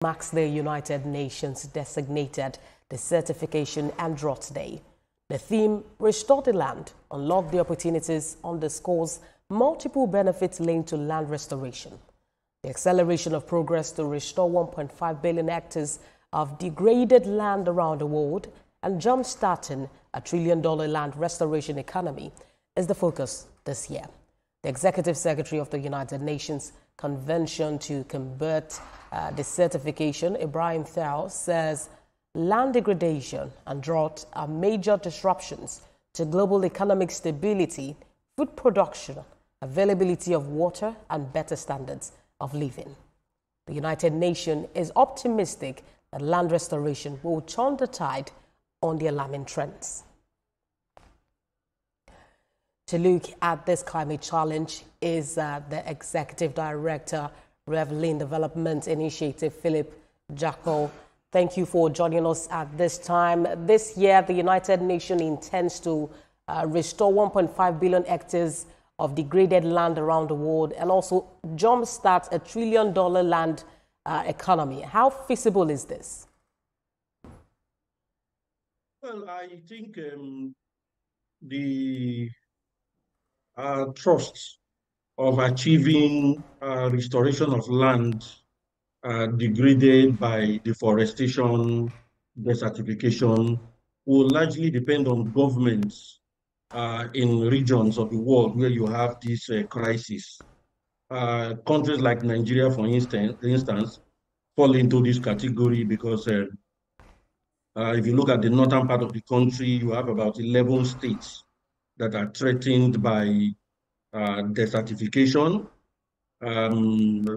marks the United Nations designated Desertification and Drought Day. The theme, Restore the Land, Unlock the Opportunities, underscores multiple benefits linked to land restoration. The acceleration of progress to restore 1.5 billion hectares of degraded land around the world and jump-starting a $1 trillion land restoration economy is the focus this year. The Executive Secretary of the United Nations Convention to Combat Desertification, Ibrahim Thiaw, says land degradation and drought are major disruptions to global economic stability, food production, availability of water, and better standards of living. The United Nations is optimistic that land restoration will turn the tide on the alarming trends. To look at this climate challenge is the Executive Director, Rev. Development Initiative, Philip Jackal. Thank you for joining us at this time. This year, the United Nations intends to restore 1.5 billion hectares of degraded land around the world and also jumpstart a $1 trillion land economy. How feasible is this? Well, I think the trust of achieving restoration of land degraded by deforestation, desertification, will largely depend on governments in regions of the world where you have this crisis. Countries like Nigeria, for instance, fall into this category because if you look at the northern part of the country, you have about 11 states that are threatened by desertification.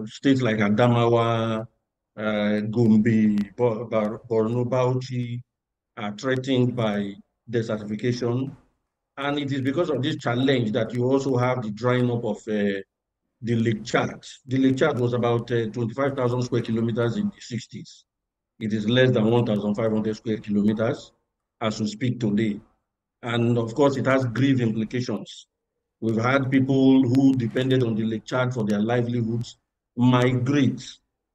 States like Adamawa, Gombe, Borno, Bauchi are threatened by desertification. And it is because of this challenge that you also have the drying up of the Lake Chad. The Lake Chad was about 25,000 square kilometers in the 60s. It is less than 1,500 square kilometers as we speak today. And of course, it has grave implications. We've had people who depended on the Lake Chad for their livelihoods migrate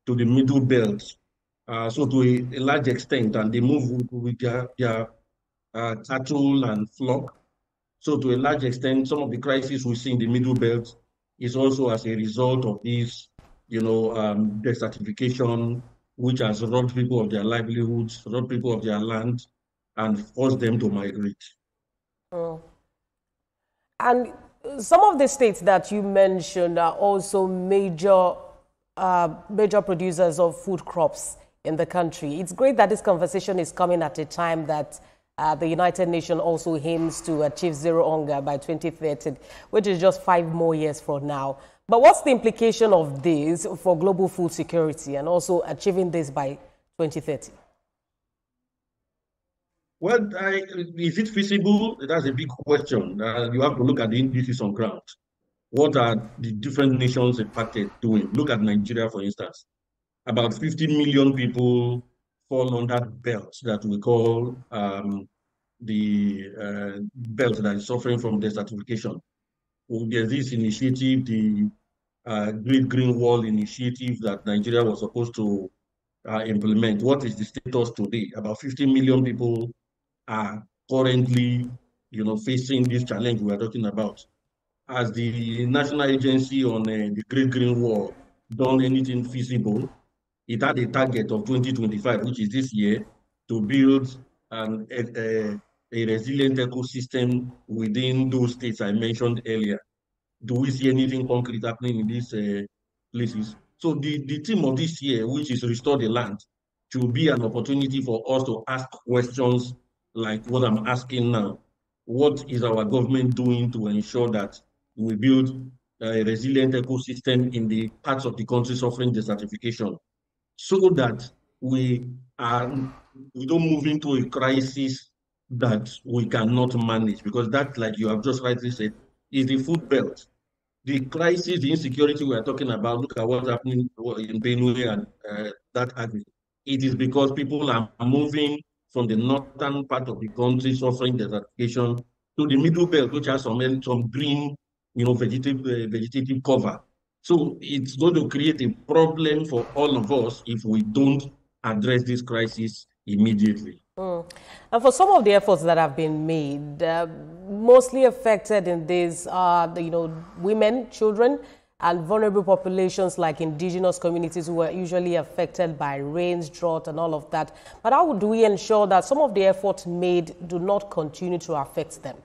to the middle belt. So to a large extent, and they move with their cattle and flock. So to a large extent, some of the crises we see in the middle belt is also as a result of this, desertification, which has robbed people of their livelihoods, robbed people of their land, and forced them to migrate. Oh. And some of the states that you mentioned are also major producers of food crops in the country. It's great that this conversation is coming at a time that the United Nations also aims to achieve zero hunger by 2030, which is just 5 more years from now. But what's the implication of this for global food security and also achieving this by 2030? Well, is it feasible? That's a big question. You have to look at the indices on ground. What are the different nations impacted doing? Look at Nigeria, for instance. About 50 million people fall on that belt that we call the belt that is suffering from desertification. Well, there's this initiative, the Great Green Wall initiative that Nigeria was supposed to implement. What is the status today? About 50 million people are currently, facing this challenge we are talking about. Has the National Agency on the Great Green Wall done anything feasible? It had a target of 2025, which is this year, to build a resilient ecosystem within those states I mentioned earlier. Do we see anything concrete happening in these places? So the theme of this year, which is Restore the Land, should be an opportunity for us to ask questions like what I'm asking now. What is our government doing to ensure that we build a resilient ecosystem in the parts of the country suffering desertification, so that we don't move into a crisis that we cannot manage? Because that, like you have just rightly said, is the food belt. The crisis, the insecurity we are talking about, look at what's happening in Benue and that agri. It is because people are moving from the northern part of the country suffering desertification to the middle belt, which has some green, vegetative cover. So it's going to create a problem for all of us if we don't address this crisis immediately. And for some of the efforts that have been made, mostly affected in this are, women, children, and vulnerable populations like indigenous communities who are usually affected by rains, drought, and all of that. But how do we ensure that some of the efforts made do not continue to affect them?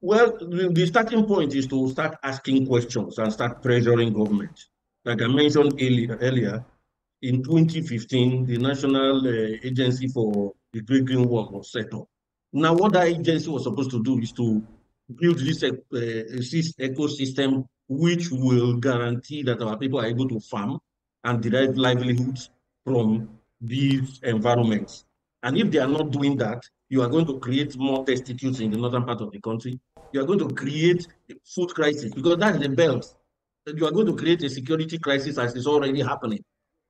Well, the starting point is to start asking questions and start pressuring government. Like I mentioned earlier, in 2015, the National Agency for the Drinking Water was set up. Now, what that agency was supposed to do is to build this ecosystem which will guarantee that our people are able to farm and derive livelihoods from these environments. And if they are not doing that, you are going to create more destitutes in the northern part of the country. You are going to create a food crisis because that's the belt. You are going to create a security crisis as is already happening.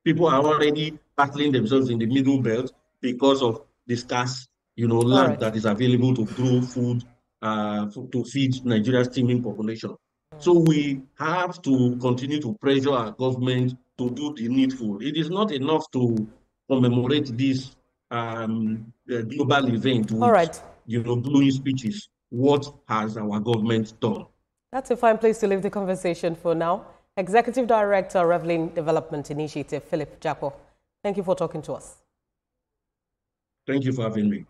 People are already battling themselves in the middle belt because of the scarce, land that is available to grow food to feed Nigeria's teeming population. So we have to continue to pressure our government to do the needful. It is not enough to commemorate this global event with, glowing speeches. What has our government done? That's a fine place to leave the conversation for now. Executive Director, Reveling Development Initiative, Philip Japo. Thank you for talking to us. Thank you for having me.